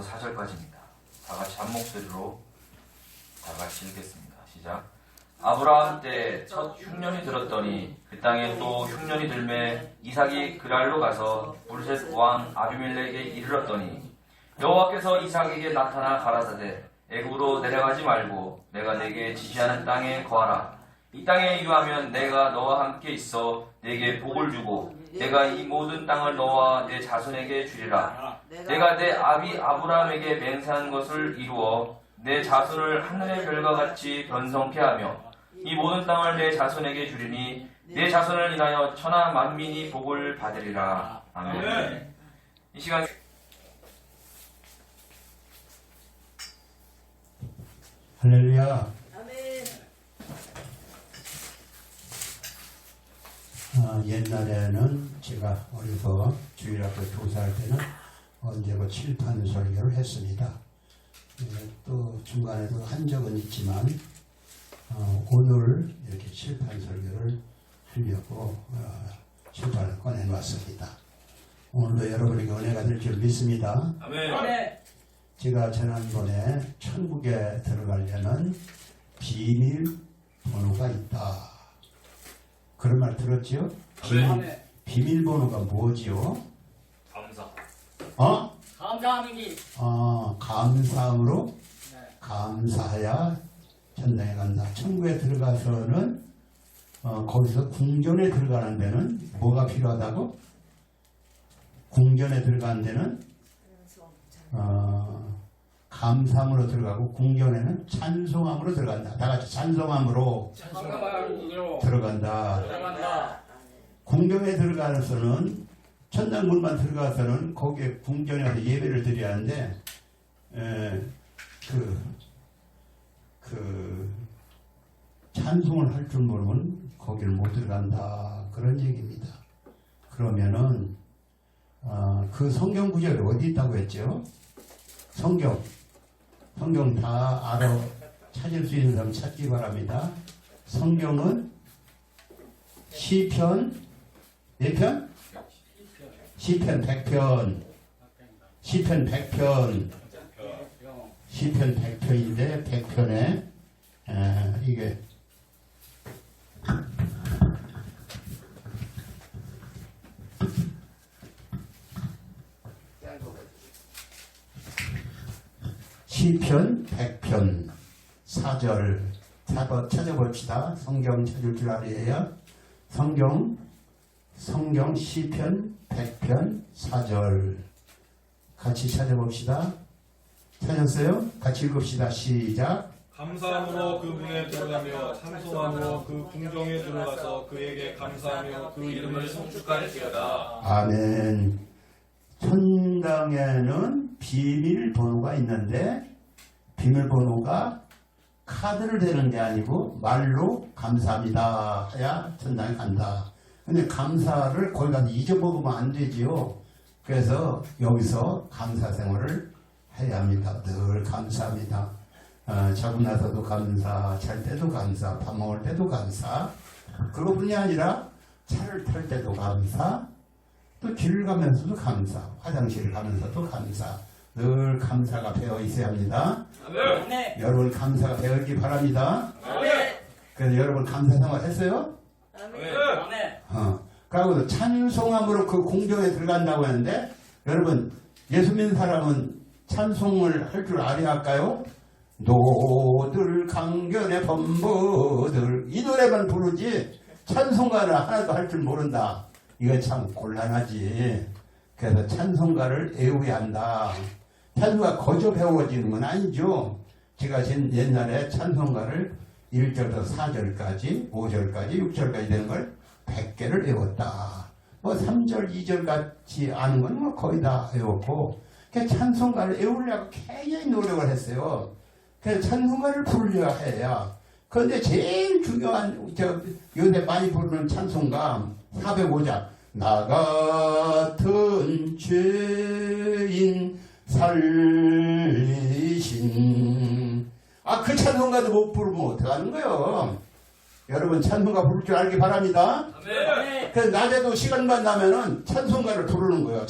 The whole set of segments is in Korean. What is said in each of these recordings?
4절까지입니다. 다 같이 한 목소리로 다 같이 읽겠습니다. 시작. 아브라함 때 첫 흉년이 들었더니 그 땅에 또 흉년이 들매 이삭이 그랄로 가서 블셋 왕 아비멜렉에게 이르렀더니 여호와께서 이삭에게 나타나 가라사대 애굽으로 내려가지 말고 내가 내게 지시하는 땅에 거하라. 이 땅에 유하면 내가 너와 함께 있어 내게 복을 주고 내가 이 모든 땅을 너와 내 자손에게 주리라. 내가 내 아비 아브라함에게 맹세한 것을 이루어 내 자손을 하늘의 별과 같이 번성케 하며 이 모든 땅을 내 자손에게 주리니 내 자손을 인하여 천하 만민이 복을 받으리라. 아멘. 이 시간 할렐루야. 아멘. 옛날에는 제가 어려서 주일학교 교사할 때는 언제고 칠판 설교를 했습니다. 또 중간에도 한 적은 있지만 오늘 이렇게 칠판 설교를 하려고 칠판을 꺼내놨습니다. 오늘도 여러분에게 은혜가 될 줄 믿습니다. 아멘. 제가 지난번에 천국에 들어가려면 비밀번호가 있다. 그런 말 들었지요? 비밀번호가 뭐지요? 감사. 감사함이니. 감사함으로 네. 감사해야 천당에 간다. 천국에 들어가서는 거기서 궁전에 들어가는 데는 뭐가 필요하다고? 궁전에 들어가는 데는 감사함으로 들어가고 궁전에는 찬송함으로 들어간다. 다 같이 찬송함으로 들어간다. 궁전에 들어가서는 천당문만 들어가서는 거기에 궁전에 가서 예배를 드려야 하는데 찬송을 할 줄 모르면 거기를 못 들어간다. 그런 얘기입니다. 그러면은 그 성경 구절이 어디 있다고 했죠? 성경 다 알아 찾을 수 있는 사람 찾기 바랍니다. 성경은 시편 몇 편? 시편 100편. 시편 100편인데 100편에 이게 시편 100편 4절 찾아봅시다. 성경 찾을 줄 알아야 성경 시편 100편 4절 같이 찾아봅시다. 찾았어요? 같이 읽읍시다. 시작. 감사함으로 그 문에 들어가며 찬송함으로 그 궁정에 들어가서 그에게 감사하며 그 이름을 송축할지어다. 아멘. 천당에는 비밀번호가 있는데 비밀번호가 카드를 대는 게 아니고 말로 감사합니다 해야 천당에 간다. 근데 감사를 거기 가서 잊어먹으면 안 되지요. 그래서 여기서 감사 생활을 해야 합니다. 늘 감사합니다. 자고 나서도 감사, 잘 때도 감사, 밥 먹을 때도 감사. 그것뿐이 아니라 차를 탈 때도 감사, 또 길을 가면서도 감사, 화장실을 가면서도 감사. 늘 감사가 배어 있어야 합니다. 네. 여러분 감사가 배어 있기 바랍니다. 네. 그래서 여러분 감사 생활 했어요? 네. 그리고 찬송함으로 그 궁정에 들어간다고 했는데 여러분 예수 믿는 사람은 찬송을 할 줄 알아야 할까요? 노들 강변의 범버들 이 노래만 부르지 찬송가를 하나도 할 줄 모른다. 이거 참 곤란하지. 그래서 찬송가를 외워야 한다. 찬송가 거저 배워지는 건 아니죠. 제가 옛날에 찬송가를 1절부터 4절까지 5절까지 6절까지 되는 걸 100개를 외웠다. 뭐 3절 2절 같이 아는 건 뭐 거의 다 외웠고 찬송가를 외우려고 굉장히 노력을 했어요. 그래서 찬송가를 부르려고 해야. 그런데 제일 중요한 요새 많이 부르는 찬송가 405장 나 같은 죄인 살리신 그 찬송가도 못 부르면 어떡하는 거예요. 여러분 찬송가 부를 줄 알기 바랍니다. 네. 그래서 낮에도 시간만 나면은 찬송가를 부르는 거예요.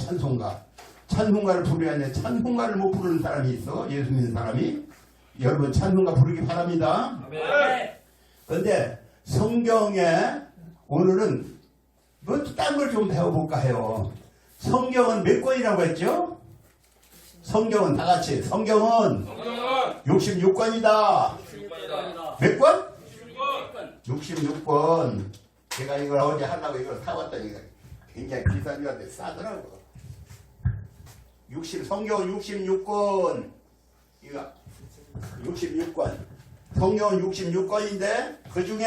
찬송가를 부르야 하는데 찬송가를 못 부르는 사람이 있어. 예수 믿는 사람이. 여러분 찬송가 부르기 바랍니다. 아멘. 그런데 성경에 오늘은 뭐 딴 걸 좀 배워볼까 해요. 성경은 몇 권이라고 했죠? 성경은 다 같이 성경은 66권이다. 몇 권? 66권. 제가 이걸 어제 하려고 이걸 사왔더니 굉장히 비싼 줄 알았는데 싸더라고. 성경은 66권. 이거 66권. 성경은 66권인데 그 중에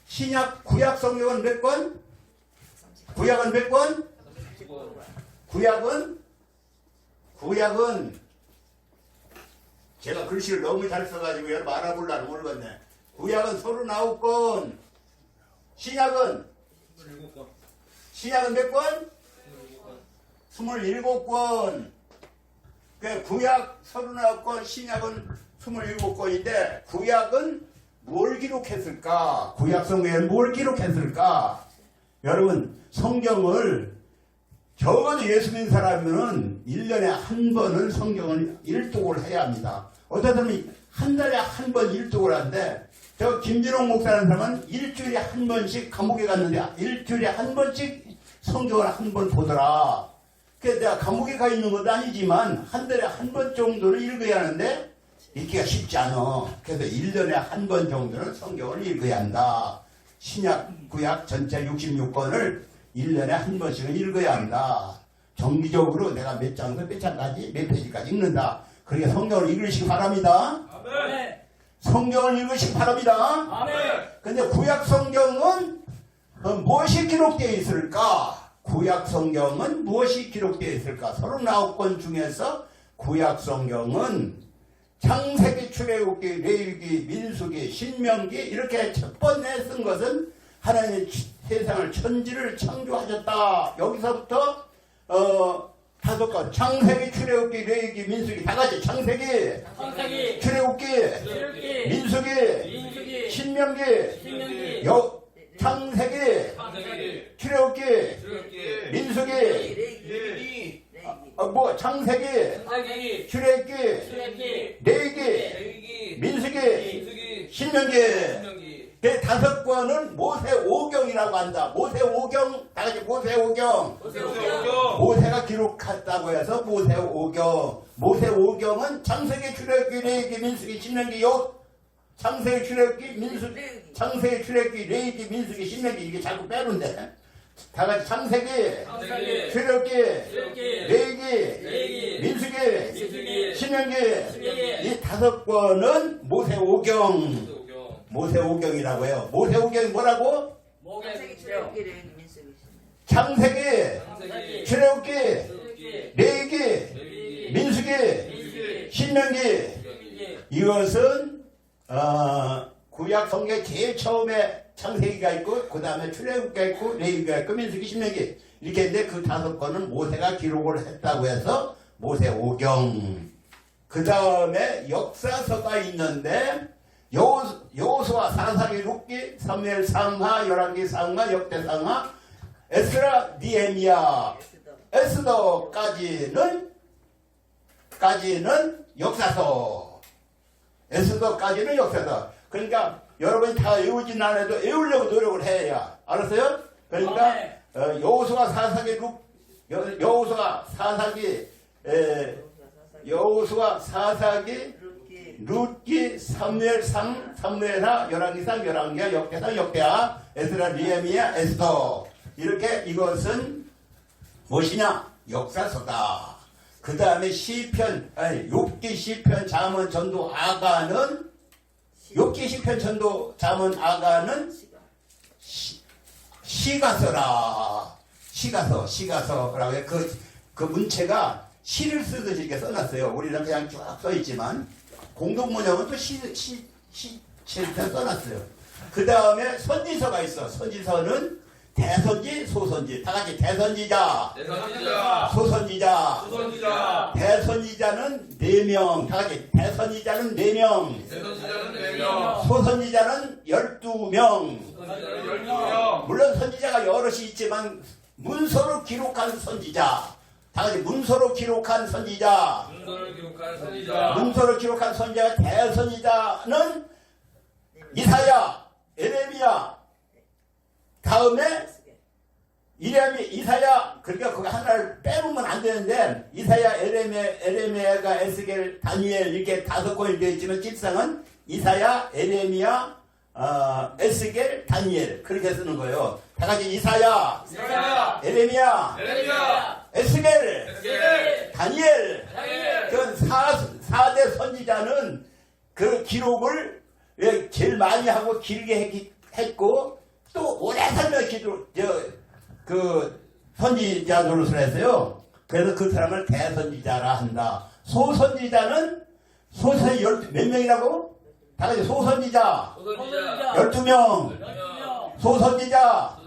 신약 구약 성경은 몇 권? 구약은 몇 권? 구약은 제가 글씨를 너무 잘 써가지고 여러분 알아보려면 모르겠네. 구약은 39권. 신약은 몇 권? 27권. 그 구약 39권, 신약은 27권인데 구약은 뭘 기록했을까? 구약 성경에 뭘 기록했을까? 여러분 성경을 적어도 예수 믿는 사람은 1년에 한 번은 성경을 일독을 해야 합니다. 어떤 사람이 한 달에 한 번 일독을 하는데 저 김진홍 목사라는 사람은 일주일에 한 번씩 감옥에 갔는데 일주일에 한 번씩 성경을 한 번 보더라. 그래서 내가 감옥에 가 있는 것도 아니지만 한 달에 한 번 정도는 읽어야 하는데 읽기가 쉽지 않아. 그래서 1년에 한 번 정도는 성경을 읽어야 한다. 신약, 구약 전체 66권을 1년에 한 번씩은 읽어야 한다. 정기적으로 내가 몇 장에서 몇 장까지, 몇 페이지까지 읽는다. 그러니까 성경을 읽으시기 바랍니다. 아멘. 성경을 읽으시기 바랍니다. 아멘. 근데 구약 성경은 무엇이 기록되어 있을까? 구약 성경은 무엇이 기록되어 있을까? 39권 중에서 구약 성경은 창세기, 출애굽기, 레위기, 민수기, 신명기 이렇게 첫 번에 쓴 것은 하나님의 세상을 천지를 창조하셨다. 여기서부터 5권 창세기, 출애굽기, 레위기, 민수기 다 같이 창세기, 출애굽기, 민수기, 신명기, 창세기, 출애굽기, 민수기, 창세기, 출애굽기, 레위기, 민수기, 신명기. 그 5권은 모세오경이라고 한다. 모세오경, 다 같이 모세오경. 모세가 기록했다고 해서 모세오경. 모세오경은 창세기, 출애굽기, 레위기, 민수기, 신명기, 창세기, 출애굽기, 민수기, 창세기, 출애굽기, 레위기, 민수기, 신명기 이게 자꾸 빼는데 다 같이 창세기, 출애굽기, 레위기, 민수기, 신명기 이 5권은 모세오경이라고 해요. 모세오경이 뭐라고? 창세기, 출애굽기, 레위기, 민수기, 신명기 이것은 구약 성경 제일 처음에 창세기가 있고 그 다음에 출애굽기가 있고 레위기가 있고 민수기, 신명기 이렇게 했는데 그 5권은 모세가 기록을 했다고 해서 모세오경. 그 다음에 역사서가 있는데 여호수아, 사사기, 룻기, 사무엘 상하, 열왕기 상하, 역대 상하, 에스라, 니에미야, 에스더까지는 역사서. 에스더까지는 역사서. 그러니까 여러분이 다 외우진 않아도 외우려고 노력을 해야. 알았어요? 그러니까 여호수아, 사사기, 룻기, 사무엘상, 사무엘하, 열왕기상, 열왕기하, 역대상, 역대하, 에스라, 니에미야, 에스더. 이렇게 이것은 무엇이냐? 역사서다. 그 다음에 욥기, 시편, 잠언, 전도, 아가는 욥기, 시편, 전도, 잠언, 아가는 시가서라. 시가서라고 해. 그 문체가 시를 쓰듯이 이렇게 써놨어요. 우리는 그냥 쭉 써있지만 공동문형은 또 시처럼 써놨어요. 그 다음에 선지서가 있어. 선지서는 대선지, 소선지. 다 같이 대선지자, 소선지자. 대선지자는 4명. 다 같이 대선지자는 4명. 소선지자는 12명. 물론 선지자가 여럿이 있지만 문서로 기록한 선지자. 다 같이 문서로 기록한 선지자. 문서를 기록한 선지자. 문서로 기록한 선지자 대선지자는 이사야, 에레미야. 다음에 이사야, 그러니까 그거 하나를 빼놓으면 안 되는데 이사야, 에레미야가 에스겔, 다니엘 이렇게 5권이 되어 있지만 실상은 이사야, 에레미야, 에스겔, 다니엘 그렇게 쓰는 거예요. 다 같이 이사야, 에레미야, 에스겔, 다니엘. 그 4대 선지자는 그 기록을 제일 많이 하고 길게 했고 또 오래 살면 그 선지자 노릇을 했어요. 그래서 그 사람을 대선지자라 한다. 소선지자는 몇 명이라고? 다 같이 소선지자 12명, 소선지자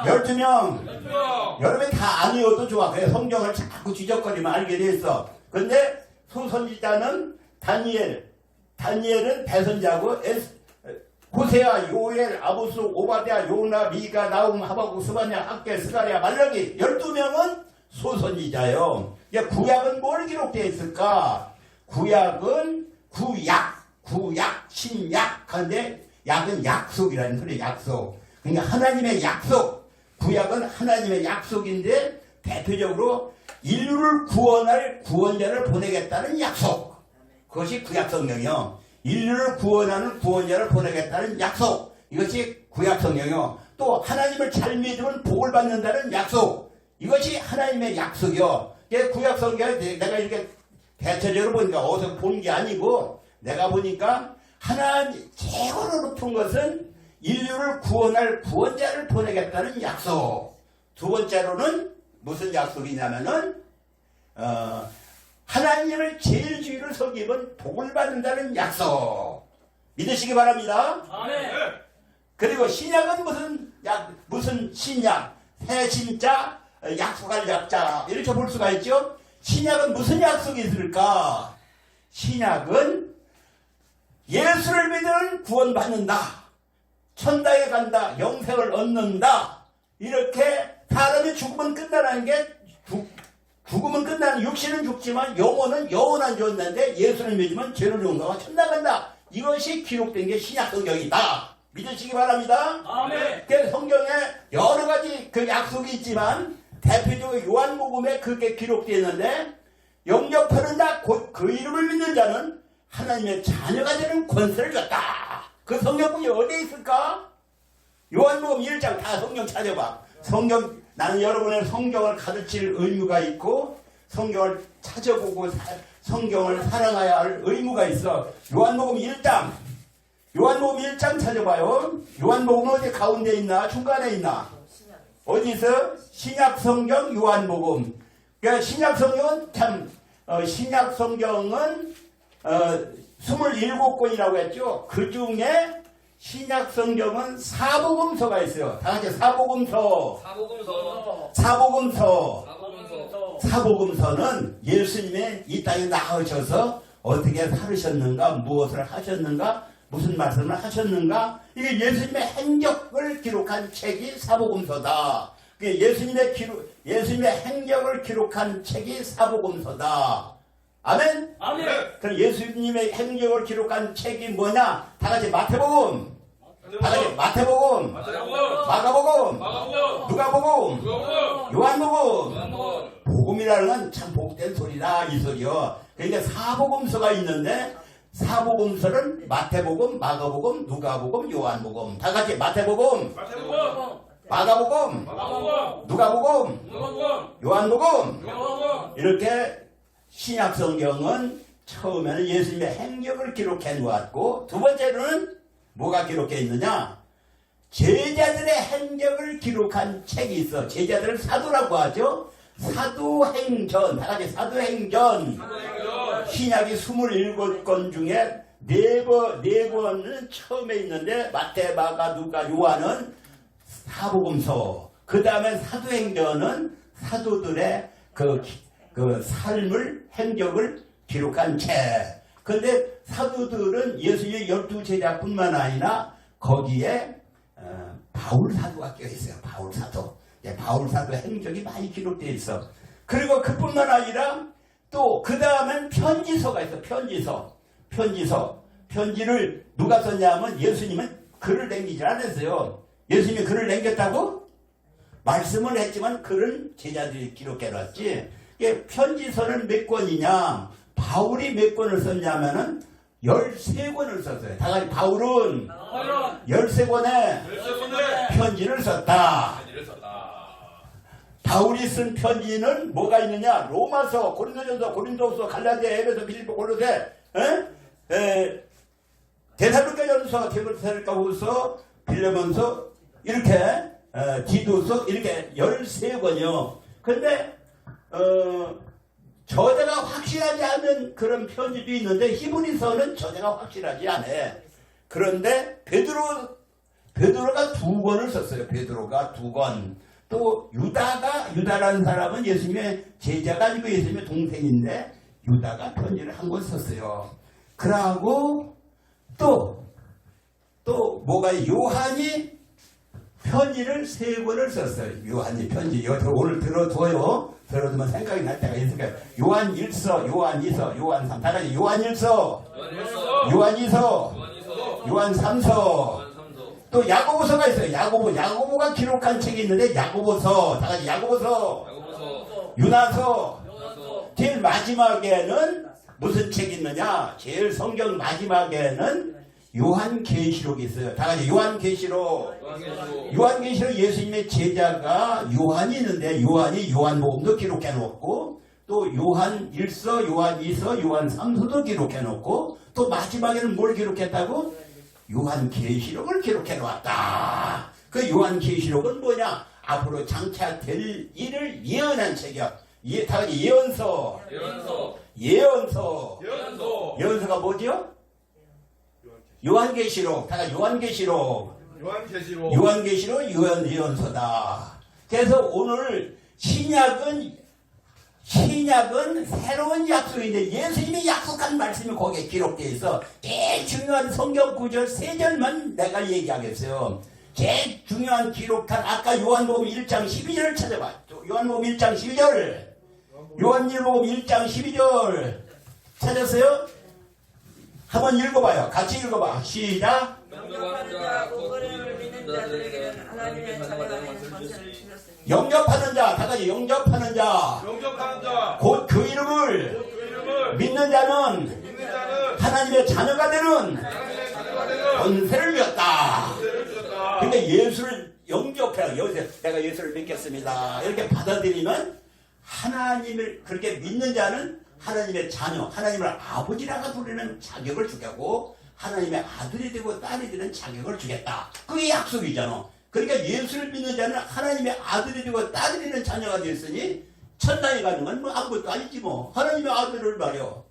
12명. 여러분이 다 아니어도 좋아. 그래 성경을 자꾸 뒤적거리면 알게 돼 있어. 근데 소선지자는 다니엘은 대선자고 호세아, 요엘, 아모스, 오바댜, 요나, 미가, 나움, 하박국, 스바냐, 학겔, 스가랴, 말라기 12명은 소선지자예요. 구약은 뭘 기록되어 있을까? 구약은 구약, 신약 하는데 약은 약속이라는 소리. 약속. 그러니까 하나님의 약속. 구약은 하나님의 약속인데 대표적으로 인류를 구원할 구원자를 보내겠다는 약속. 그것이 구약 성경이요. 인류를 구원하는 구원자를 보내겠다는 약속. 이것이 구약 성경이요. 또 하나님을 잘 믿으면 복을 받는다는 약속. 이것이 하나님의 약속이요. 구약 성경에 내가 이렇게 대체적으로 보니까 어디서 본 게 아니고 내가 보니까 하나님 최고로 높은 것은 인류를 구원할 구원자를 보내겠다는 약속. 두 번째로는 무슨 약속이냐면은 하나님을 제일 주의를 섬기면 복을 받는다는 약속. 믿으시기 바랍니다. 아멘. 그리고 신약은 무슨 신약? 새 신자, 약속할 약자 이렇게 볼 수가 있죠. 신약은 무슨 약속이 있을까? 신약은 예수를 믿으면 구원받는다. 천당에 간다. 영생을 얻는다. 이렇게 사람이 죽으면 끝나는 게 죽으면 끝나는 육신은 죽지만 영혼은 영원한 존재인데 예수를 믿으면 죄를 용서하고 천당 간다. 이것이 기록된 게 신약 성경이다. 믿으시기 바랍니다. 아멘. 그 성경에 여러 가지 그 약속이 있지만 대표적으로 요한복음에 그렇게 기록되어 있는데 영접하는 자 곧 그 이름을 믿는 자는 하나님의 자녀가 되는 권세를 줬다. 그 성경이 어디에 있을까? 요한복음 1장 다 성경 찾아봐. 나는 여러분의 성경을 가르칠 의무가 있고 성경을 찾아보고 성경을 사랑해야 할 의무가 있어. 요한복음 1장 찾아봐요. 요한복음 어디 가운데 있나? 중간에 있나? 어디 있어? 신약성경 요한복음. 그러니까 신약성경은 신약성경은 27권이라고 했죠. 그 중에 신약성경은 사복음서가 있어요. 다 같이 사복음서는 예수님의 이 땅에 나오셔서 어떻게 살으셨는가, 무엇을 하셨는가, 무슨 말씀을 하셨는가, 이게 예수님의 행적을 기록한 책이 사복음서다. 예수님의 행적을 기록한 책이 사복음서다. 아멘? 아멘. 그럼 예수님의 행적을 기록한 책이 뭐냐? 다 같이 마태복음, 마가복음, 누가복음, 요한복음. 복음이라는 건 참 복된 소리다 이 소리요. 그러니까 사복음서가 있는데 사복음서는 마태복음, 마가복음, 누가복음, 요한복음. 다 같이 마태복음, 마가복음, 누가복음, 요한복음. 이렇게 신약성경은 처음에는 예수님의 행적을 기록해 놓았고 두 번째로는 뭐가 기록해 있느냐? 제자들의 행적을 기록한 책이 있어. 제자들을 사도라고 하죠. 사도행전. 다 같이 사도행전. 신약이 27권 중에 4권은 처음에 있는데 마태, 마가, 누가, 요한은 사복음서. 그 다음에 사도행전은 사도들의 그 삶을, 행적을 기록한 책. 근데 사도들은 예수님의 12제자뿐만 아니라 거기에 바울 사도가 껴있어요. 바울 사도. 바울 사도 행적이 많이 기록되어 있어. 그리고 그뿐만 아니라 또 그 다음엔 편지서가 있어. 편지를 누가 썼냐면 예수님은 글을 남기질 않았어요. 예수님이 글을 남겼다고? 말씀을 했지만 글은 제자들이 기록해놨지. 이게 편지서는 몇 권이냐? 바울이 몇 권을 썼냐면은 13권을 썼어요. 다 같이 바울은 13권의 편지를 썼다. 바울이 쓴 편지는 뭐가 있느냐? 로마서, 고린도전서, 고린도후서, 갈라디아, 에베소, 빌립보, 골로새, 데살로니가전서, 데살로니가후서, 빌레몬서 이렇게 디도서 이렇게 13권이요. 근데 저자가 확실하지 않은 그런 편지도 있는데 히브리서는 저자가 확실하지 않아. 그런데 베드로가 2권을 썼어요. 베드로가 2권. 또 유다라는 사람은 예수님의 제자가 아니고 예수님의 동생인데 유다가 편지를 한 권 썼어요. 그러고 또 뭐가 요한이 편지를 3권을 썼어요. 요한이 편지. 이거 오늘 들어둬요. 들어두면 생각이 날 때가 있을 거예요. 요한 1서, 요한 2서, 요한 3. 다 같이 요한 1서, 요한 2서, 요한 3서. 또 야고보서가 있어요. 야고보가 기록한 책이 있는데 야고보서. 다 같이 야고보서, 유나서. 제일 마지막에는 무슨 책이 있느냐? 제일 성경 마지막에는 요한계시록이 있어요. 다 같이 요한계시록. 요한계시록 예수님의 제자가 요한이 있는데 요한이 요한복음도 기록해 놓고 또 요한 1서, 요한 2서, 요한 3서도 기록해 놓고 또 마지막에는 뭘 기록했다고? 요한계시록을 기록해 놓았다. 그 요한계시록은 뭐냐? 앞으로 장차 될 일을 예언한 책이야. 다 같이 예언서. 예언서가 뭐지요? 요한계시록. 다 같이 요한계시록, 예언서다. 그래서 오늘 신약은 새로운 약속인데 예수님이 약속한 말씀이 거기에 기록되어 있어. 제일 중요한 성경 구절 3절만 내가 얘기하겠어요. 제일 중요한 기록한 아까 요한복음 1장 12절을 찾아봐. 요한복음 1장 12절. 요한일복음 1장 12절 찾았어요? 한번 읽어봐요. 같이 읽어봐. 시작. 영접하는 자, 곧 그를 믿는 자들에게는 하나님의 자녀가 되는 권세를 주셨으니. 영접하는 자, 다 같이 영접하는 자. 곧 그 이름을 믿는 자는 하나님의 자녀가 되는 권세를 주었다. 그러니까 예수를 영접해라. 여기서 내가 예수를 믿겠습니다. 이렇게 받아들이면 하나님을 그렇게 믿는 자는 하나님의 자녀, 하나님을 아버지라고 부르는 자격을 주겠고 하나님의 아들이 되고 딸이 되는 자격을 주겠다. 그게 약속이잖아. 그러니까 예수를 믿는 자는 하나님의 아들이 되고 딸이 되는 자녀가 됐으니 천당에 가는 건 뭐 아무것도 아니지 뭐. 하나님의 아들을 말이요.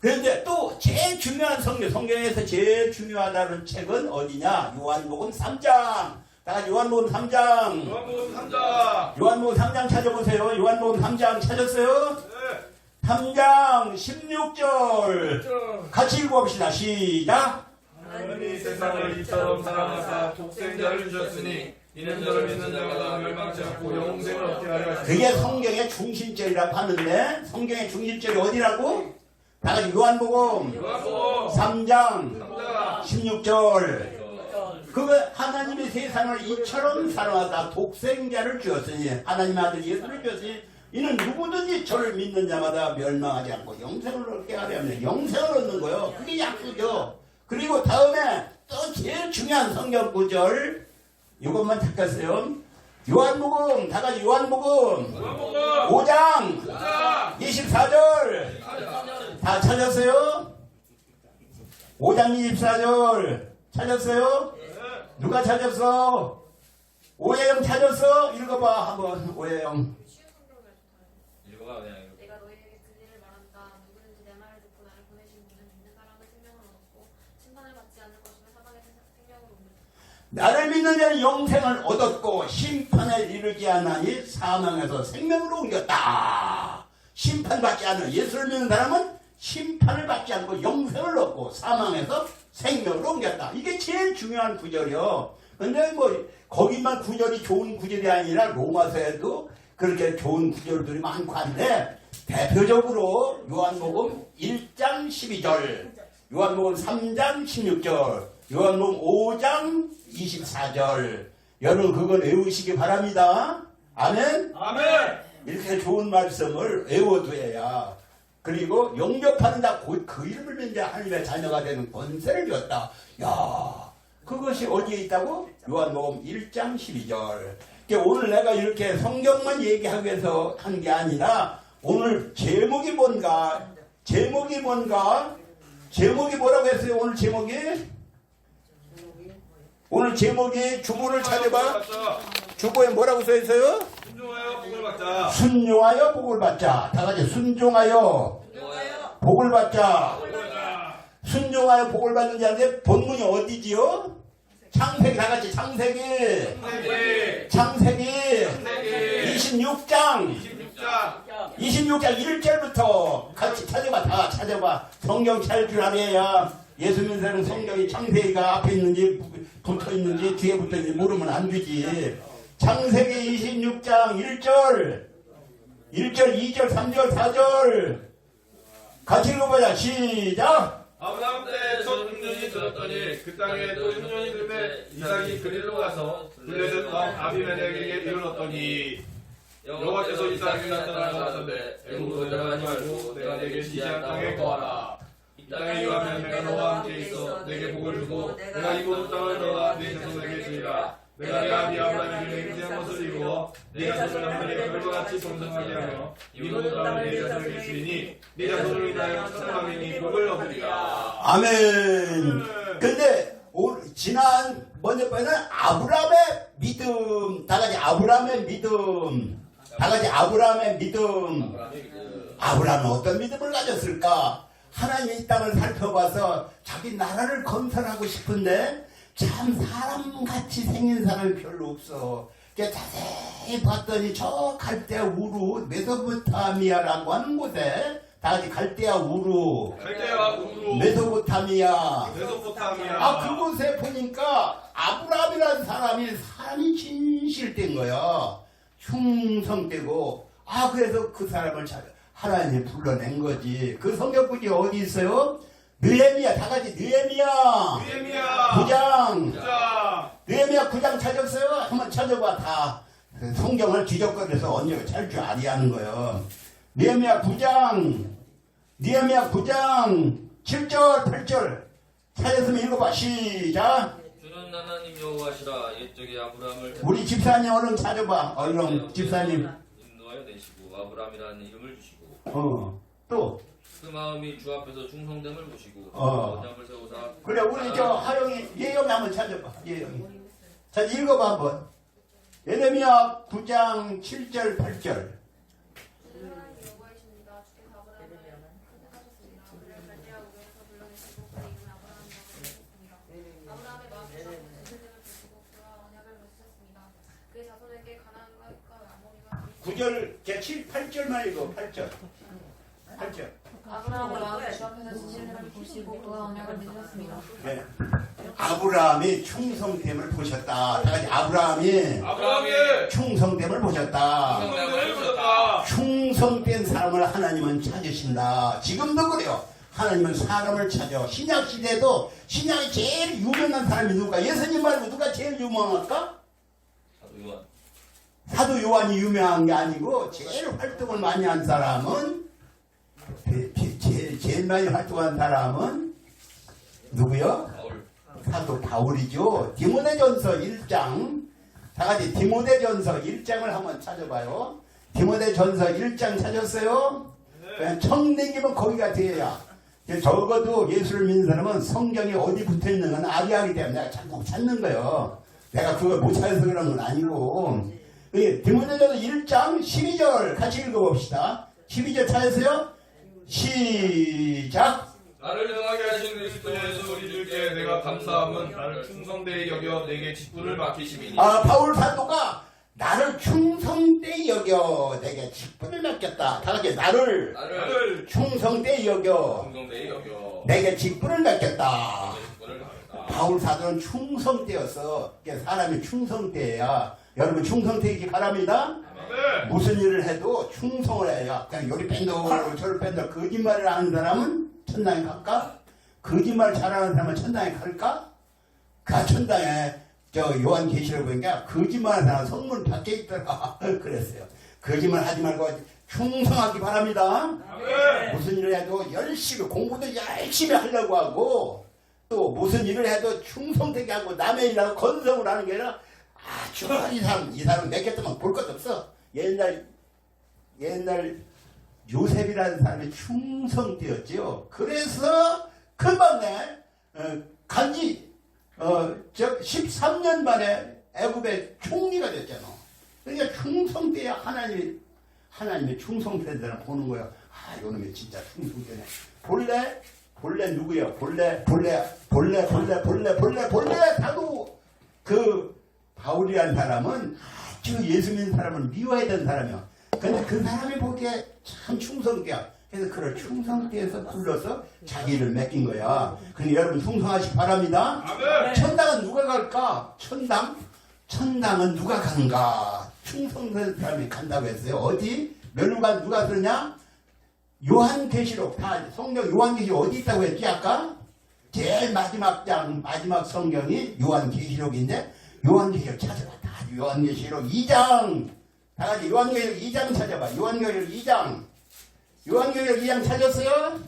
그런데 또 제일 중요한 성경에서 제일 중요하다는 책은 어디냐? 요한복음 3장. 다 같이 요한복음 3장. 요한복음 3장 찾아보세요. 요한복음 3장 찾았어요? 네. 3장 16절. 같이 읽어봅시다. 시작. 하나님이 세상을 이처럼 사랑하사 독생자를 주셨으니 이는 저를 믿는 자마다 멸망치 않고 영생을 얻게 하려 하시니라. 그게 성경의 중심절이라고 하는데 성경의 중심절이 어디라고? 다 같이 요한복음 3장 16절. 그거 하나님이 세상을 이처럼 사랑하사 독생자를 주었으니 하나님의 아들 예수를 주었으니 이는 누구든지 저를 믿는 자마다 멸망하지 않고 영생을 얻게 하려 하면 영생을 얻는 거예요. 그게 약속이죠. 그리고 다음에 또 제일 중요한 성경 구절 이것만 찾겠어요. 요한복음 다 같이 요한복음 5장 24절 다 찾았어요? 5장 24절 찾았어요? 누가 찾았어? 오해영 찾았어? 읽어봐 한번. 오해영. 읽어봐 그냥. 내가 너희에게 진리를 말한다. 누구든지 내 말을 듣고 나를 보내신 분은 믿는 사람은 생명을 얻고 심판을 받지 않을 것이며 사망의 생명으로 옮겼다. 나를 믿는 자는 영생을 얻었고 심판에 이르지 않으니 사망에서 생명으로 옮겼다. 심판받지 않은 예수를 믿는 사람은 심판을 받지 않고 영생을 얻고 사망에서 생명으로 옮겼다. 이게 제일 중요한 구절이요. 근데 뭐 거기만 구절이 좋은 구절이 아니라 로마서에도 그렇게 좋은 구절들이 많고 한데 대표적으로 요한복음 1장 12절, 요한복음 3장 16절, 요한복음 5장 24절. 여러분 그걸 외우시기 바랍니다. 아멘? 아멘. 이렇게 좋은 말씀을 외워둬야, 그리고 영접하는 자 곧 그 이름을 믿는 자 하나님의 자녀가 되는 권세를 줬다. 야, 그것이 어디에 있다고? 요한복음 1장 12절. 그러니까 오늘 내가 이렇게 성경만 얘기하기 위해서 한 게 아니라 오늘 제목이 뭔가? 제목이 뭔가? 제목이 뭐라고 했어요? 오늘 제목이? 오늘 제목이 주보를 찾아봐. 주보에 뭐라고 써 있어요? 순종하여 복을 받자. 순종하여 복을 받자. 다 같이 순종하여 복을 받자. 순종하여 복을 받는 자인데 본문이 어디지요? 창세기. 다 같이 창세기. 창세기 26장 26장 1절부터 같이 찾아봐. 다 찾아봐. 성경 찾을 줄 알아야 예수 믿는 사람은 성경이 창세기가 앞에 있는지 붙어 있는지 뒤에 붙어 있는지 모르면 안 되지. 창세기 26장 1절 2절 3절 4절 같이 읽어보자. 시작. 아브라함 때 첫 흉년이 들었더니 그 땅에 또 흉년이 들매 이삭이 그릴로 가서 블레셋 왕 아비멜렉에게 이르렀더니 여호와께서 이삭에게 나타나서 가라사대 애굽으로 내려가지 말고 내가 내게 지시한 땅에 거하라. 이 땅에 유하면 내가 너와 함께 있어 내게 복을 주고 내가 이 모든 땅을 너와 네 자손에게 주리라. 내가 네 아비 아브라함에게 맹세한 것을 이루어 네 자손을 하나님의 별과 같이 번성하게 하며 이 모든 땅을 네 자손에게 주리니 네 자손을 인하여 천하민이 복을 얻으리라. 아멘. 근데 지난 먼저 번은 아브라함의 믿음. 다 같이 아브라함의 믿음. 다 같이 아브라함의 믿음. 아브라함은 어떤 믿음을 가졌을까? 하나님이 이 땅을 살펴봐서 자기 나라를 건설하고 싶은데 참 사람같이 생긴 사람이 별로 없어. 그러니까 자세히 봤더니 저 갈대아 우루 메소포타미아라고 하는 곳에 다 같이 갈대아 우루 메소포타미아 그곳에 보니까 아브라함이라는 사람이 진실된 거야. 흉성되고 그래서 그 사람을 하나님이 불러낸 거지. 그 성경구지 어디 있어요? 느헤미야. 다 같이 느헤미야 9장. 느헤미야 9장 찾았어요? 한번 찾아봐. 다 성경을 뒤적거려서 언니가 잘 줄 아리하는 거예요. 느헤미야 9장 7절 8절 찾았으면 읽어봐. 시작. 주는 하나님 여호와시라. 옛적에 아브라함을 우리 집사님 얼른 찾아봐. 얼른 집사님. 인도하여 내시고 아브라함이라는 이름을 주시고 또 그 마음이 주 앞에서 충성됨을 보시고 언약을 세우사. 그래 우리 저 하영이 예영이 한번 찾아봐. 예영이 자 읽어봐 한번. 예레미야 9장 7절 8절. 주는 하나님 여호와이십니다. 주께서 아브라함을 선택하셨습니다. 그를 갈대아 우르에서 불러내시고 그의 이름을 아브라함이라고 부르셨습니다. 아브라함의 마음에 충성됨을 보시고 그와 언약을 맺으셨습니다. 그의 자손에게 가나안과 아모리가 9절 7, 8절만 읽어. 8절 아브라함의 마음에 주 앞에서 진실됨을 보시고 그와 언약을 맺으셨습니다. 네. 아브라함이 충성됨을 보셨다. 다 같이 아브라함이 충성됨을 보셨다. 충성된 사람을 하나님은 찾으신다. 지금도 그래요. 하나님은 사람을 찾아. 신약시대도 신약이 제일 유명한 사람이 누가? 예수님 말고 누가 제일 유명할까? 사도 요한이 유명한 게 아니고 제일 활동을 많이 한 사람은 제일 많이 활동한 사람은 누구요? 사도 바울이죠. 디모데전서 1장. 다 같이 디모데전서 1장을 한번 찾아봐요. 디모데전서 1장 찾았어요? 그냥 청내기면 거기가 돼야. 적어도 예수를 믿는 사람은 성경이 어디 붙어 있는 건 아리하기 때문에 내가 자꾸 찾는 거예요. 내가 그걸 못 찾아서 그런 건 아니고. 디모데전서 1장 12절 같이 읽어봅시다. 12절 찾으세요? 시작. 나를 능하게 하신 그리스도 예수 우리 주께 내가 감사함은 나를 충성되이 여겨 내게 직분을 맡기심이니. 바울 사도가 나를 충성되이 여겨 내게 직분을 맡겼다. 다 같이 나를 충성되이 여겨 내게 직분을 맡겼다. 바울 사도는 충성되었어. 사람이 충성되어야. 여러분 충성되기 바랍니다. 무슨 일을 해도 충성을 해야. 그냥 요리 뺀다 저리 뺀다 거짓말을 하는 사람은 천당에 갈까? 거짓말 잘하는 사람은 천당에 갈까? 그 천당에 저 요한계시록 보니까 거짓말하는 사람 성문 밖에 있더라. 그랬어요. 거짓말 하지 말고 충성하기 바랍니다. 무슨 일을 해도 열심히 공부도 열심히 하려고 하고 또 무슨 일을 해도 충성되게 하고 남의 일하고 건성을 하는 게 아니라 아주 이 사람 몇 동안 볼 것도 없어. 옛날 요셉이라는 사람이 충성되었지요. 그래서 금방내 간지 13년 만에 애굽의 총리가 됐잖아. 그러니까 충성돼야 하나님의 충성되는 보는 거야. 아, 이놈이 진짜 충성되네. 본래 누구야? 본래 사도 그 바울이라는 사람은 아주 예수 믿는 사람을 미워해야 되는 사람이야. 근데 그 사람이 보기에 참 충성돼야. 그래서 그걸 충성돼서 불러서 자기를 맡긴 거야. 그러니까 여러분 충성하시기 바랍니다. 천당은 누가 갈까? 천당은 누가 가는가? 충성된 사람이 간다고 했어요. 어디? 멸류관 누가 쓰냐? 요한계시록 다 성경 요한계시록 어디 있다고 했지 아까? 제일 마지막 성경이 요한계시록인데 요한계시록 찾아봐. 다 요한계시록 2장 다 같이 요한계시록 2장 찾아봐. 요한계시록 2장 찾았어요?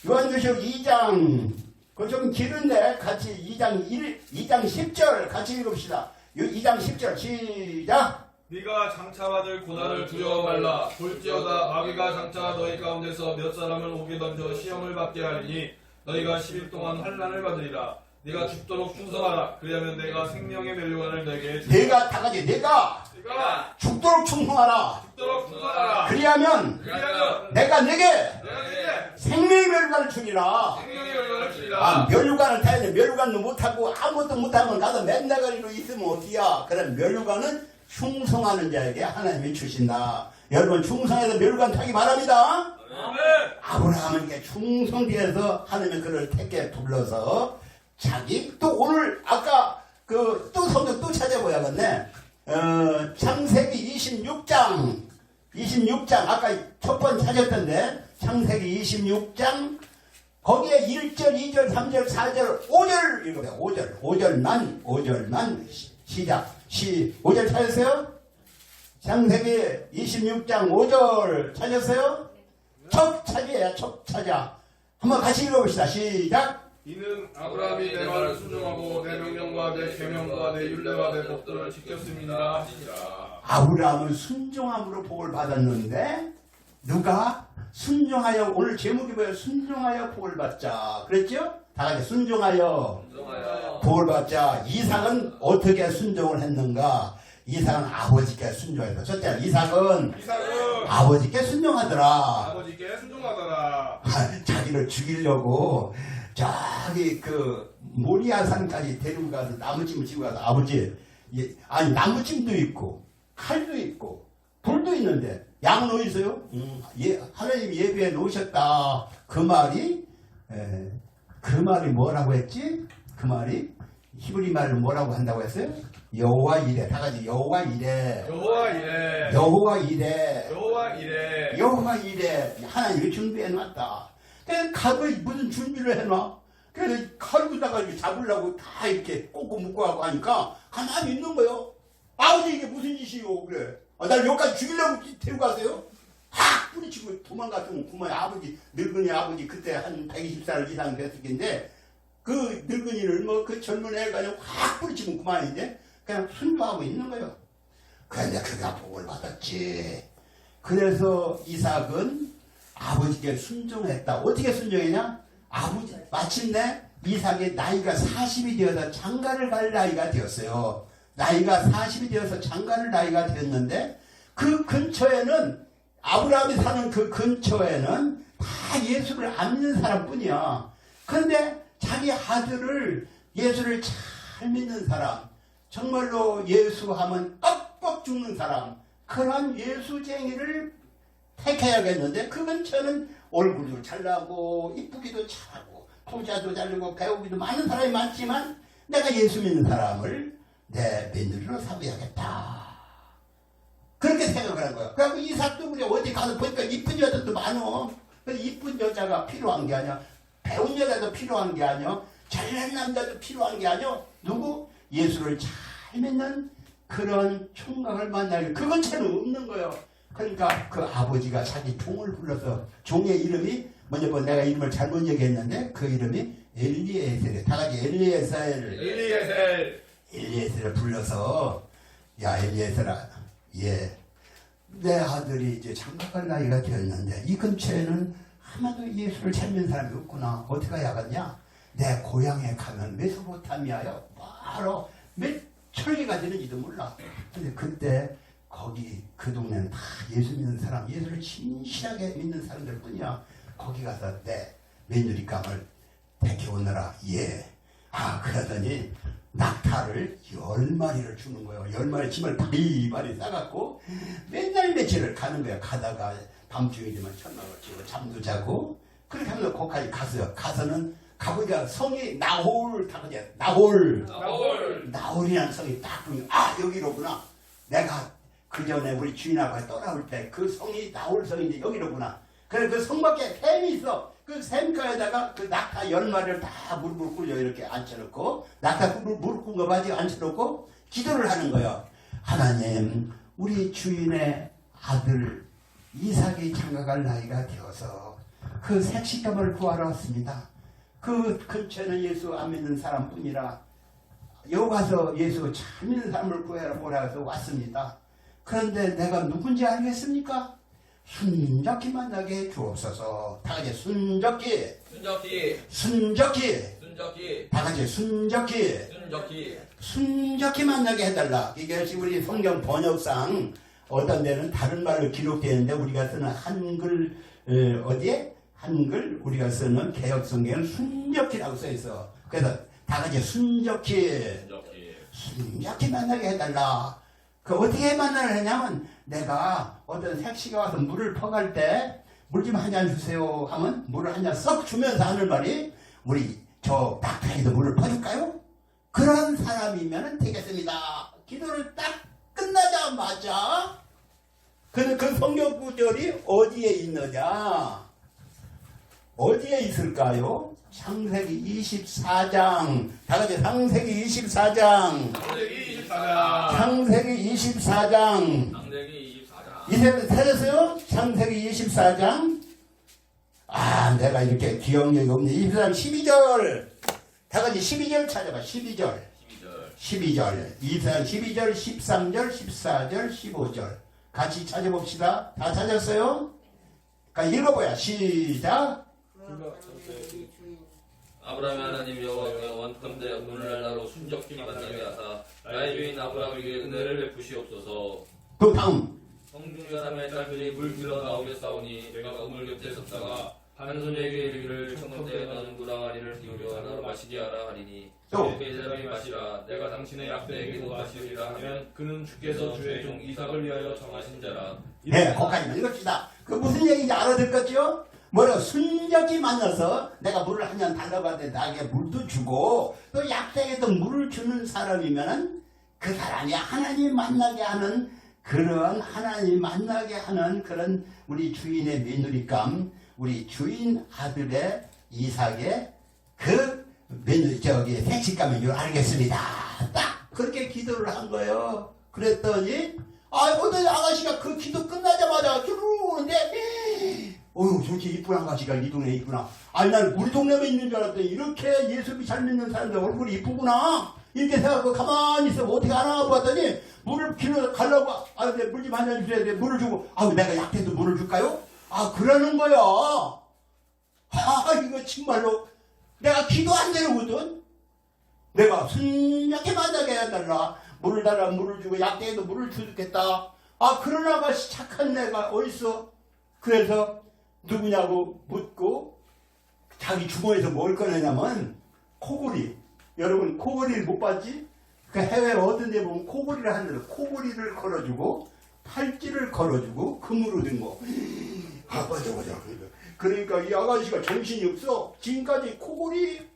요한계시록 2장 그거 좀 길은데 같이 2장 10절 같이 읽읍시다. 2장 10절 시작. 네가 장차받을 고난을 두려워 말라. 볼지어다 마귀가 장차 너희 가운데서 몇 사람을 오게 던져 시험을 받게 하리니 너희가 10일 동안 환난을 받으리라. 네가 죽도록 충성하라. 그리하면 내가 생명의 멸류관을 내게 주리라. 내가 다 같이 내가 죽도록 충성하라. 그리하면 내가 내게 생명의 멸류관을 주리라. 아, 멸류관을 타야 돼. 멸류관도 못하고 아무것도 못하면 가서 맨나가리로 있으면 어디야. 그럼 멸류관은 충성하는 자에게 하나님이 주신다. 여러분 충성해서 멸류관 타기 바랍니다. 아브라함은 이게 충성되어서 하나님이 그를 택해 불러서 자기 또 오늘 아까 그 또 성경 또 찾아봐야겠네. 창세기 26장 아까 첫 번 찾았던데 창세기 26장 거기에 1절 2절 3절 4절 5절 읽어요. 5절만 시작 5절 찾았어요? 창세기 26장 5절 찾았어요? 첫 찾아 한번 같이 읽어봅시다. 시작. 이는 아브라함이 내 말을 순종하고 내 명령과 내 계명과 내 율례와 내 법도를 지켰습니다. 아브라함은 순종함으로 복을 받았는데 누가 순종하여 오늘 제목이 뭐예요? 순종하여 복을 받자 그랬죠? 다 같이 순종하여 복을 받자. 이삭은 어떻게 순종을 했는가? 이삭은 아버지께 순종했다. 첫째 이삭은 아버지께 순종하더라. 자기를 죽이려고 저기 그 모리아산까지 데리고 가서 나무찜을 지고 가서 아버지 나무찜도 있고 칼도 있고 돌도 있는데 양은 어디 있어요? 하나님 예배에 놓으셨다. 그 말이 뭐라고 했지? 그 말이 히브리 말로 뭐라고 한다고 했어요? 여호와 이레. 다 같이 여호와 이레. 하나님이 준비해 놨다. 그래서 칼을 무슨 준비를 해놔? 그래서 칼로다가 잡으려고 다 이렇게 꽂고 묶고 하고 하니까 가만히 있는 거요. 아버지 이게 무슨 짓이요? 그래. 날 여기까지 죽이려고 데리고 가세요? 확 뿌리치고 도망갔으면 그만 늙은이 아버지 그때 한 120살 이상 됐을 텐데 그 늙은이를 그 젊은 애가 그냥 확 뿌리치면 그만인데 그냥 순종하고 있는 거예요. 그런데 그가 복을 받았지. 그래서 이삭은 아버지께 순종했다. 어떻게 순종했냐? 마침내 이삭의 나이가 40이 되어서 장가를 갈 나이가 되었어요. 나이가 40이 되어서 장가를 나이가 되었는데 그 근처에는 아브라함이 사는 그 근처에는 다 예수를 안 믿는 사람뿐이야. 그런데 자기 아들을 예수를 잘 믿는 사람, 정말로 예수하면 뻑뻑 죽는 사람, 그런 예수쟁이를 택해야겠는데 그 근처는 얼굴도 잘나고 이쁘기도 잘하고 부자도 잘나고 배우기도 많은 사람이 많지만 내가 예수 믿는 사람을 내 며느리로 삼아야겠다. 그렇게 생각을 한 거야. 그래서 이삭도 우리 어디 가서 보니까 이쁜 여자도 많어. 이쁜 여자가 필요한 게 아니야. 배운 여자도 필요한 게 아니야. 잘난 남자도 필요한 게 아니야. 누구? 예수를 잘 믿는 그런 총각을 만나길. 그건 참 없는 거예요. 그러니까 그 아버지가 자기 종을 불러서 종의 이름이 먼저 내가 이름을 잘못 얘기했는데 그 이름이 엘리에셀. 다 같이 엘리에셀을 불러서 야 엘리에셀아, 예, 내 아들이 이제 장가갈 나이가 되었는데 이 근처에는 하나도 예수를 잘 믿는 사람이 없구나. 어떻게 해야겠냐? 내 고향에 가면 메소포타미아요. 바로 몇 천리가 되는지도 몰라. 근데 그때 거기 그 동네는 다 예수 믿는 사람, 예수를 진실하게 믿는 사람들 뿐이야. 거기 가서 내 며느리감을 데려오느라. 예. 그러더니 낙타를 10마리를 주는 거예요. 10마리 짐을 바리바리 싸갖고 맨날 며칠을 가는 거야. 가다가 밤중이지만 천막을 치고 잠도 자고 그렇게 하면서 거기까지 갔어요. 가서는 가보니까 성이 나홀, 나홀이라는 성이 딱 보면 여기로구나. 내가 그 전에 우리 주인하고 떠나올 때 그 성이 나홀 성인데 여기로구나. 그래 그 성밖에 샘이 있어. 그 샘가에다가 그 낙타 10마리를 다 무릎을 꿇려 이렇게 앉혀놓고 낙타 무릎 꿇은 거 가지고 앉혀놓고 기도를 하는 거예요. 하나님, 우리 주인의 아들 이삭이 장가갈 나이가 되어서 그 색시감을 구하러 왔습니다. 그 근처에는 예수 안 믿는 사람뿐이라 여기 가서 예수 잘 믿는 사람을 구해라 보라 해서 왔습니다. 그런데 내가 누군지 알겠습니까? 순적히 만나게 주옵소서. 다 같이 순적히 다 같이 순적히 만나게 해달라. 이게 지금 우리 성경 번역상 어떤 데는 다른 말로 기록되어 있는데 우리가 쓰는 한글 어디에? 한글 우리가 쓰는 개혁성경은 순적히라고 써 있어. 그래서 다 같이 순적히 만나게 해달라. 그 어떻게 만나를 하냐면 내가 어떤 색시가 와서 물을 퍼갈 때 물 좀 한 잔 주세요 하면 물을 한 잔 썩 주면서 하는 말이 우리 저 낙타에도 물을 퍼줄까요? 그런 사람이면 되겠습니다. 기도를 딱 끝나자마자 그 성경 구절이 어디에 있느냐? 어디에 있을까요? 창세기 24장. 다 같이 창세기 24장. 창세기 24장. 이제 찾았어요? 창세기 24장. 내가 이렇게 기억력이 없네. 24장 12절. 다 같이 12절 찾아봐. 12절. 24장 12절, 13절, 14절, 15절. 같이 찾아봅시다. 다 찾았어요? 그러니까 읽어봐요. 시작. 아브라함의 하나님 여호와께서 원컨대 오늘날 나로 순적히 만나게 하사 나의 주인 아브라함에게 은혜를 베푸시옵소서. 또 다음. 성중사람의 딸들이 물 길러 나오게 싸우니 내가 그물 곁에 섰다가 한 손에게 이르기를 청컨대 너는 물 항아리를 기울여 하나로 마시게 하라 하리니 이 사람이 마시라. 내가 당신의 약대에게도 마시리라 하면 그는 주께서 주의 종 이삭을 위하여 정하신 자라. 네, 거기까지만 읽읍시다. 그 무슨 얘기인지 알아듣겠죠? 뭐라 순적히 만나서 내가 물을 한 잔 달라고 하는데 나에게 물도 주고 또 약대에도 물을 주는 사람이면은 그 사람이 하나님 만나게 하는 그런 우리 주인의 며느리감, 우리 주인 아들의 이삭의 그 색시감인 줄 알겠습니다. 딱 그렇게 기도를 한 거예요. 그랬더니 어떤 아가씨가 그 기도 끝나자마자 쭉 오는데 저렇게 이쁜 아가씨가 이 동네에 있구나. 난 우리 동네에 있는 줄 알았더니 이렇게 예수를 잘 믿는 사람들 얼굴이 이쁘구나. 이렇게 생각하고 가만히 있으면 어떻게 안 봤더니 물을 길어 가려고 물 좀 한 잔 주셔야 돼. 물을 주고 내가 약해도 물을 줄까요? 그러는 거야. 이거 정말로 내가 기도 안 되거든. 내가 순하게 만나게 해달라. 물을 달라 물을 주고 약대에도 물을 주겠다. 그런 아가씨 착한 애가 어딨어? 그래서 누구냐고 묻고 자기 주머니에서 뭘 꺼내냐면 코골이. 여러분 코골이를 못 봤지? 그 해외 어떤 데 보면 코골이를 하는데 코골이를 걸어주고 팔찌를 걸어주고 금으로 든 거. 맞아. 그러니까 이 아가씨가 정신이 없어. 지금까지 코골이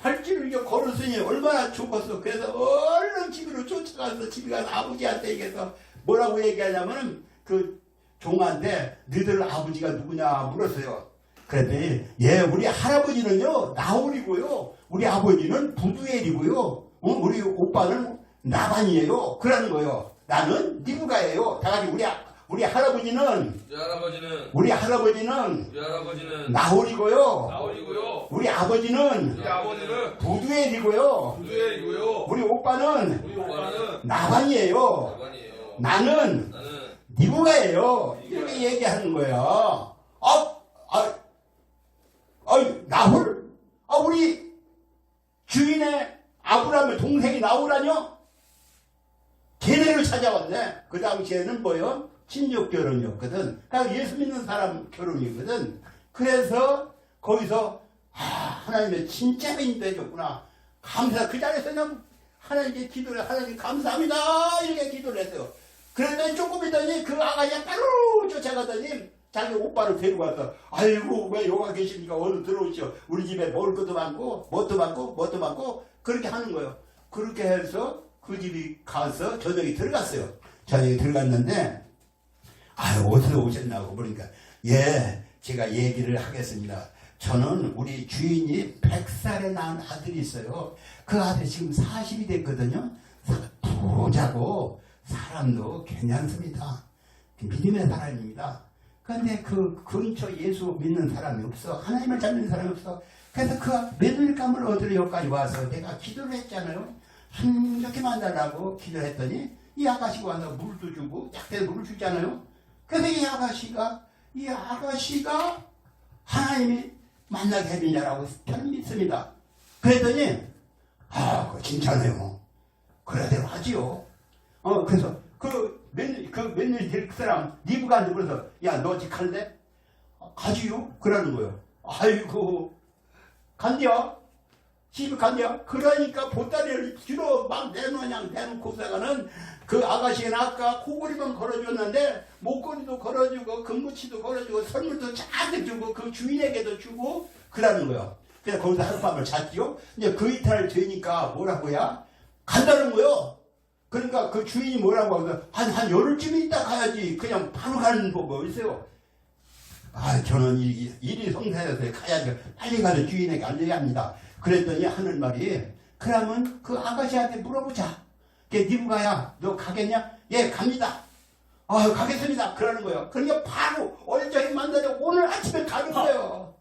팔찌를 이렇게 걸었으니 얼마나 좋겠어. 그래서 얼른 집으로 쫓아가서 집에 가서 아버지한테 얘기해서 뭐라고 얘기하냐면은 그 종한테 너희들 아버지가 누구냐 물었어요. 그랬더니 예 우리 할아버지는요 나홀이고요. 우리 아버지는 부두엘이고요. 우리 오빠는 나반이에요. 그러는 거예요. 나는 리브가예요. 다 같이 우리 할아버지는 우리 할아버지는 나홀이고요. 나홀이고요. 우리 아버지는 우리 아버지는 부두엘이고요. 부두엘이고요. 우리 오빠는 우리 오빠는 나반이에요. 나반이에요. 나는 나는 리브가예요. 이렇게 얘기하는 거야. 나홀? 우리 주인의 아브라함의 동생이 나오라뇨? 걔네를 찾아왔네. 그 당시에는 뭐요? 친족 결혼이었거든. 그러니까 예수 믿는 사람 결혼이거든. 그래서 거기서 하나님의 진짜 인이 되셨구나. 감사. 그 자리에서 그냥 하나님께 기도를 해. 하나님 감사합니다. 이렇게 기도를 했어요. 그랬더니 조금 있더니 그 아가씨가 바로 쫓아가더니 자기 오빠를 데리고 와서 아이고 왜 여기 계십니까? 어느 들어오시오. 우리 집에 먹을 것도 많고 뭣도 많고 그렇게 하는 거예요. 그렇게 해서 그 집이 가서 저녁에 들어갔어요. 저녁에 들어갔는데 어디서 오셨냐고 그러니까 예 제가 얘기를 하겠습니다. 저는 우리 주인이 100살에 낳은 아들이 있어요. 그 아들이 지금 40이 됐거든요. 부자고 사람도 괜찮습니다. 믿음의 사람입니다. 그런데 그 근처 예수 믿는 사람이 없어. 하나님을 잘 믿는 사람이 없어. 그래서 그 며느리감을 얻으러 여기까지 와서 내가 기도를 했잖아요. 한적히 만나라고 기도했더니 이 아가씨가 와서 물도 주고 약대에 물을 주잖아요. 그래서 이 아가씨가 하나님이 만나게 해주냐라고 저는 믿습니다. 그랬더니 그거 진짜네요. 그래대로 하지요. 그래서 그 며느리 될 사람 리브가한테 그래서 야 너 집 갈래? 가지요? 그러는 거예요. 아이고 간대요. 집에 간대요. 그러니까 보따리를 뒤로 막 내놓고서가는 그 아가씨는 아까 코골이만 걸어줬는데 목걸이도 걸어주고 금붙이도 걸어주고 선물도 잔뜩 주고 그 주인에게도 주고 그러는 거예요. 그래서 거기서 하룻밤을 잤지요. 이제 그 이탈 되니까 뭐라고야? 간다는 거요. 그러니까 그 주인이 뭐라고 하면 한 열흘쯤 있다 가야지 그냥 바로 가는 법이 있어요. 저는 일이 성사해서 가야지 빨리 가서 주인에게 알려야 합니다. 그랬더니 하는 말이 그러면 그 아가씨한테 물어보자. 리브가야 너 가겠냐? 예 갑니다. 가겠습니다. 그러는 거예요. 그러니까 바로 얼저히 만나서 오늘 아침에 가는 거예요.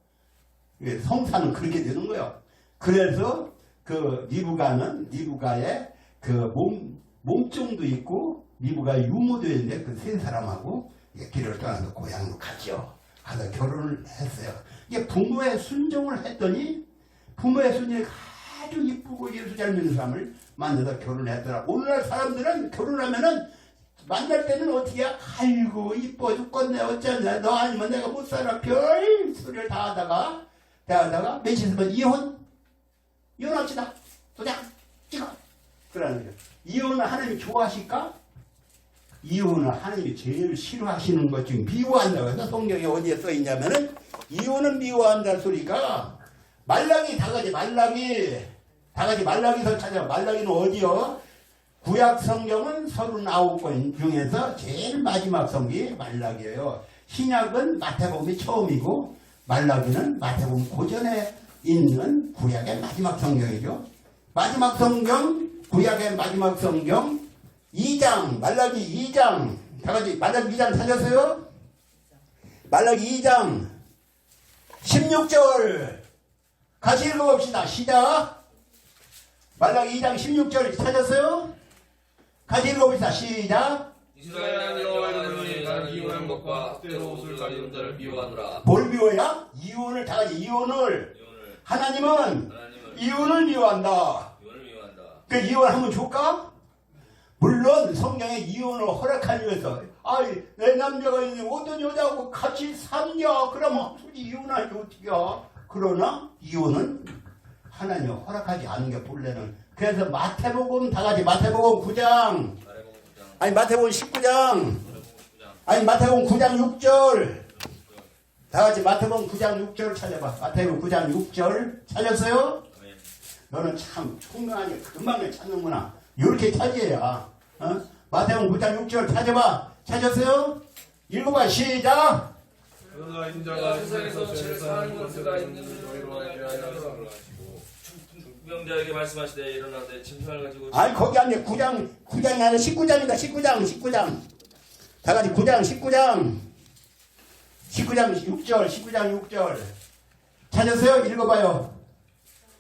성사는 그렇게 되는 거예요. 그래서 그 리브가의 그 몸종도 있고 리브가 유모도 있는데 그 세 사람하고 길을 떠나서 고향으로 갔죠. 가서 결혼을 했어요. 이게 부모의 순종을 했더니 부모의 순종이 아주 이쁘고 예수 잘 믿는 사람을 만나서 결혼했더라. 오늘날 사람들은 결혼하면은 만날 때는 어떻게 해? 아이고 이뻐 죽겠네 어쩌냐 너 아니면 내가 못 살아 별 소리를 다 하다가 며칠 있으면 이혼합시다. 도장 찍어. 그러는 거예요. 이혼을 하나님이 좋아하실까? 이혼을 하나님이 제일 싫어하시는 것 중 미워한다고 해서 성경에 어디에 써있냐면은 이혼은 미워한다는 소리가 말라기 말라기서 찾아. 말라기는 어디요? 구약 성경은 39권 중에서 제일 마지막 성경이 말라기예요. 신약은 마태복음이 처음이고 말라기는 마태복음 고전에 있는 구약의 마지막 성경이죠. 마지막 성경 구약의 마지막 성경 2장 말라기 2장 다같이 말라기 2장 찾았어요? 말라기 2장 16절 같이 읽어봅시다. 시작. 말라기 2장 16절 찾았어요? 같이 읽어봅시다. 시작. 이스라엘 여호와의 나는 이혼한 것과 학대로 옷을 가리는 자를 미워하노라. 뭘 미워야? 이혼을 다같이 이혼을 하나님은 이혼을 미워한다. 그 이혼하면 좋을까? 물론 성경에 이혼을 허락하면서 내 남자가 있는데 어떤 여자하고 같이 살냐 그러면 솔직히 이혼하기 어떻게 해? 그러나 이혼은 하나님 허락하지 않은 게 본래는. 그래서 마태복음 다같이 마태복음 9장 마태복음 19장 마태복음 9장 6절 다같이 마태복음 9장 6절 찾아봐. 마태복음 9장 6절 찾았어요? 너는 참 총명하니 금방을 찾는구나. 이렇게 찾아야 마태복음 9장 6절 찾아봐. 찾았어요? 읽어봐. 시작. 그러나 인자가 세상에서 제일 사랑하는 것을 있는 너희로 알게 하여 하시고 중병자에게 말씀하시되 일어나되 침상을 가지고 아니 거기 아니야. 9장이 아니라 19장이다. 19장. 다 같이 9장 19장 6절 찾았어요? 읽어봐요.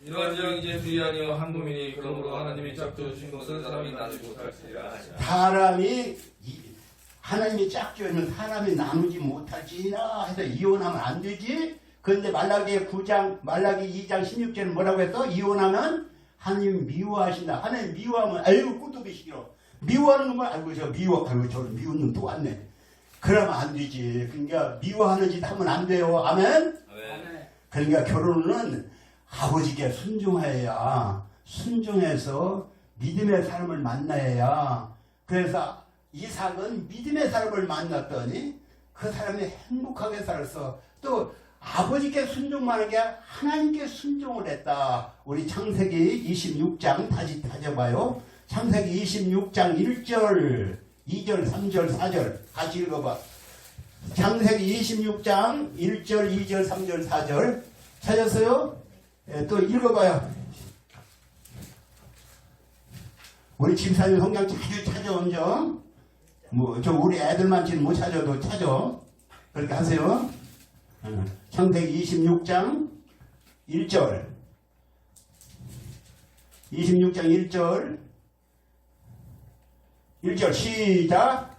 이러한 영 이제 둘이 아니요 한 몸이니 그러므로 하나님이 짝져 주신 것을 사람이 나누지 못할지라. 사람이 하나님이 짝지어는 사람이 나누지 못할지나 해서 이혼하면 안 되지. 그런데 말라기 2장 16절은 뭐라고 했어? 이혼하면 하나님 미워하신다. 하나님 미워하면 아이고 꿀도비 싫어. 미워하는 건 알고 저 미워. 아이고 저 미운 놈 또 왔네. 그러면 안 되지. 그러니까 미워하는 짓 하면 안 돼요. 아멘. 그러니까 결혼은 아버지께 순종해서 믿음의 사람을 만나야. 그래서 이삭은 믿음의 사람을 만났더니 그 사람이 행복하게 살았어. 또 아버지께 순종만 하는 게 하나님께 순종을 했다. 우리 창세기 26장 다시 다져봐요. 창세기 26장 1절 2절 3절 4절 같이 읽어봐. 창세기 26장 1절 2절 3절 4절 찾았어요? 예, 또 읽어봐요. 우리 집사님 성경 자주 찾아온 점, 좀 우리 애들만치는 못 찾아도 찾아. 그렇게 하세요. 창세기 26장 1절 1절 시작.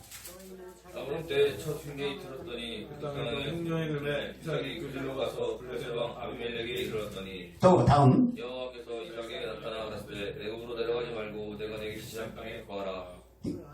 아브람 때 첫 흉년이 들었더니 그 땅에서 땅에 흉년이 들매 이삭이 그들로 가서 블레셋 왕 아비멜렉에게 이르렀더니 또 다음 여호와께서 이삭에게 나타나 가라사대 애굽으로 내려가지 말고 내가 내게 지시한 땅에 거하라.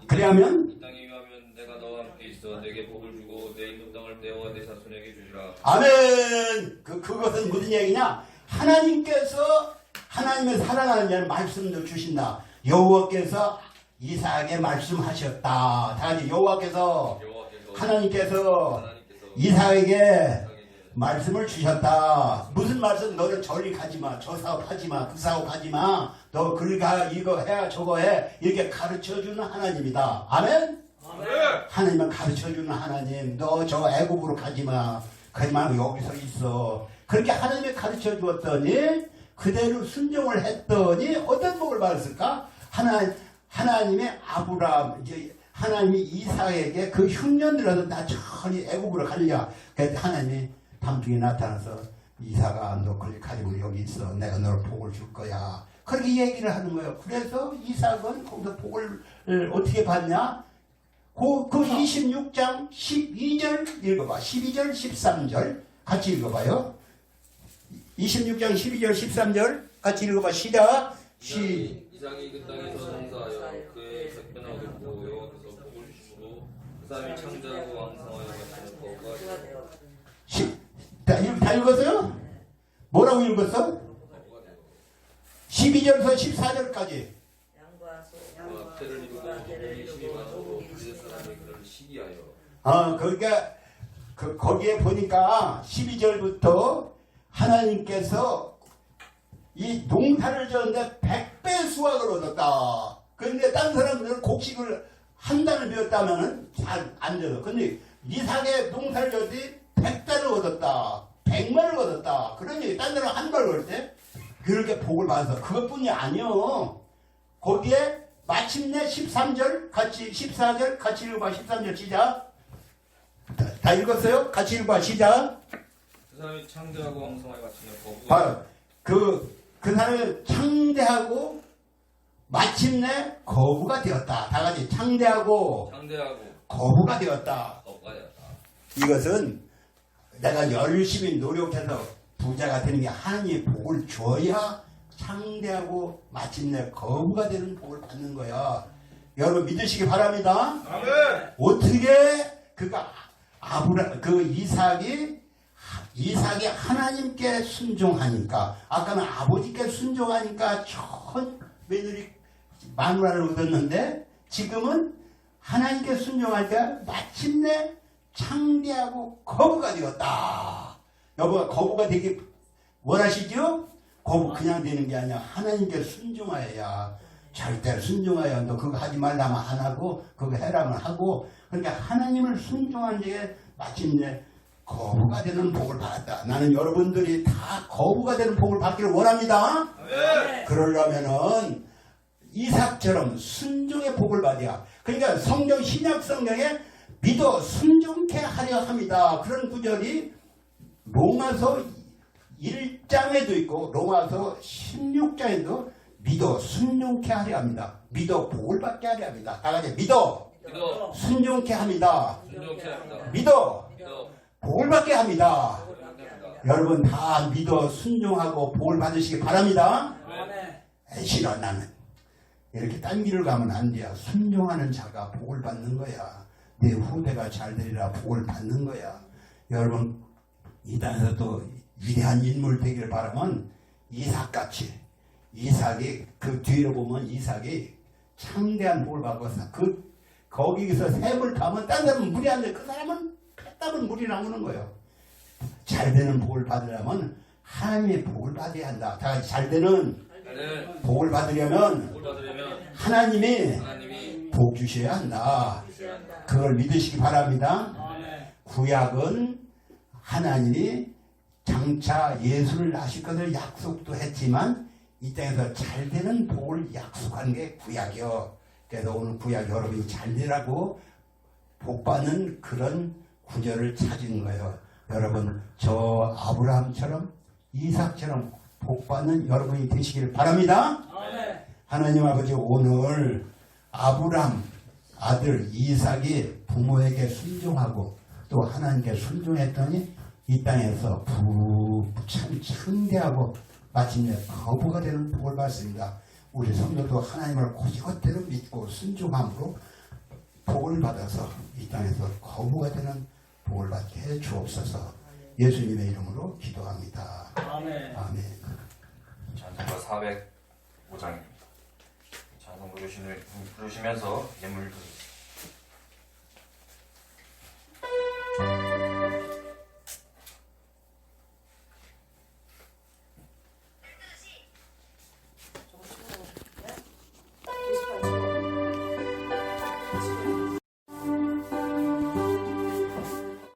그래야면 이 땅에 위하면 내가 너와 함께 있어 내게 복을 주고 내 있는 땅을 내와 내 자손에게 주리라. 아멘. 그것은 무슨 얘기냐? 하나님께서 하나님의 사랑하는 자는 말씀도 주신다. 여호와께서 이삭에게 말씀하셨다. 다 같이 여호와께서 하나님께서 이삭에게 말씀을 주셨다. 무슨 말씀? 너는 저리 가지마, 저 사업하지마, 그 사업하지마, 너 그러가 이거 해 저거 해 이렇게 가르쳐주는 하나님이다. 아멘. 하나님은 가르쳐주는 하나님. 너 저 애굽으로 가지마, 가지마, 여기서 있어. 그렇게 하나님이 가르쳐주었더니 그대로 순종을 했더니 어떤 복을 받았을까? 하나님의 아브라함, 하나님이 이삭에게 그 흉년 들어서 나 천히 애굽으로 가려. 그래서 하나님이 밤중에 나타나서 이삭아 너 그걸 가지고 여기 있어. 내가 너를 복을 줄 거야. 그렇게 얘기를 하는 거예요. 그래서 이삭은 거기서 복을 어떻게 받냐? 그 26장 12절 읽어봐. 12절 13절 같이 읽어봐요. 26장 12절 13절 같이 읽어봐. 시작. 이삭이 그 땅에서 농사하여 그의 새끼나 얻었고 여호와께서 복을 주심으로 그 사람이 창자하고 왕성하여 가시는 거가 다 읽었어요? 뭐라고 읽었어? 12절에서 14절까지. 양과 소, 태를 이루고 그들이 힘이 많아도 블레셋 사람이 그를 시기하여. 그러니까 거기에 보니까 12절부터 하나님께서 이 농사를 지었는데 100배 수확을 얻었다. 그런데 딴 사람들은 곡식을 한 달을 배웠다면 잘 안 돼요. 근데 이삭의 농사를 지었더니 100달을 얻었다. 100만을 얻었다. 그러니 딴 사람은 한 달 얻을 때 그렇게 복을 받아서 그것뿐이 아니요. 거기에 마침내 13절 같이 14절 같이 읽어봐. 13절 시작. 다 읽었어요? 같이 읽어봐. 시작. 그 사람이 창자하고 왕성하여 가시는 거가 바로 그 사람이 창대하고 마침내 거부가 되었다. 다 같이 창대하고 거부가 되었다. 이것은 내가 열심히 노력해서 부자가 되는 게 하나님의 복을 줘야 창대하고 마침내 거부가 되는 복을 받는 거야. 여러분 믿으시기 바랍니다. 아멘. 어떻게 이삭이 하나님께 순종하니까, 아까는 아버지께 순종하니까 전 며느리 마누라를 얻었는데 지금은 하나님께 순종하니까 마침내 창대하고 거부가 되었다. 여보가 거부가 되기 원하시죠? 거부 그냥 되는 게 아니라 하나님께 순종하여야. 절대로 순종하여 너 그거 하지 말라면 안 하고 그거 해라면 하고 그러니까 하나님을 순종한 게 마침내 거부가 되는 복을 받았다. 나는 여러분들이 다 거부가 되는 복을 받기를 원합니다. 그러려면은 이삭처럼 순종의 복을 받아야. 그러니까 성경 신약 성경에 믿어 순종케 하려 합니다. 그런 구절이 로마서 1장에도 있고 로마서 16장에도 믿어 순종케 하려 합니다. 믿어 복을 받게 하려 합니다. 다 같이 믿어 믿어 순종케 합니다. 순종케 합니다. 믿어 믿어 복을 받게 합니다. 복을 받게 합니다. 여러분 다 믿어 순종하고 복을 받으시기 바랍니다. 아멘. 싫어 나는 이렇게 딴 길을 가면 안 돼요. 순종하는 자가 복을 받는 거야. 내 후대가 잘 되리라 복을 받는 거야. 여러분 이 땅에서 또 위대한 인물 되기를 바라면 이삭같이 이삭이 그 뒤로 보면 이삭이 창대한 복을 받고서 거기서 샘을 타면 딴 사람은 물이 안 돼. 그 사람은 뺐다면 물이 나오는 거예요. 잘 되는 복을 받으려면 하나님의 복을 받아야 한다. 다 같이 잘 되는 나는 복을 받으려면 복을 받으려면 하나님이 하나님이 복 주셔야 한다. 주셔야 한다. 그걸 믿으시기 바랍니다. 아멘. 구약은 하나님이 장차 예수를 낳으실 것을 약속도 했지만 이 땅에서 잘 되는 복을 약속한 게 구약이요. 그래서 오늘 구약 여러분이 잘 되라고 복 받는 그런 구절을 찾은 거예요. 여러분 저 아브라함처럼 이삭처럼 복 받는 여러분이 되시기를 바랍니다. 아멘. 하나님 아버지 오늘 아브라함 아들 이삭이 부모에게 순종하고 또 하나님께 순종했더니 이 땅에서 참 창대하고 마침내 거부가 되는 복을 받습니다. 우리 성도도 하나님을 고지것대로 믿고 순종함으로 복을 받아서 이 땅에서 거부가 되는 복을 받게 해 주옵소서. 예수님의 이름으로 기도합니다. 아멘. 아멘. 찬송가 405장입니다. 찬송 부르시면서 예물 드리겠습니다.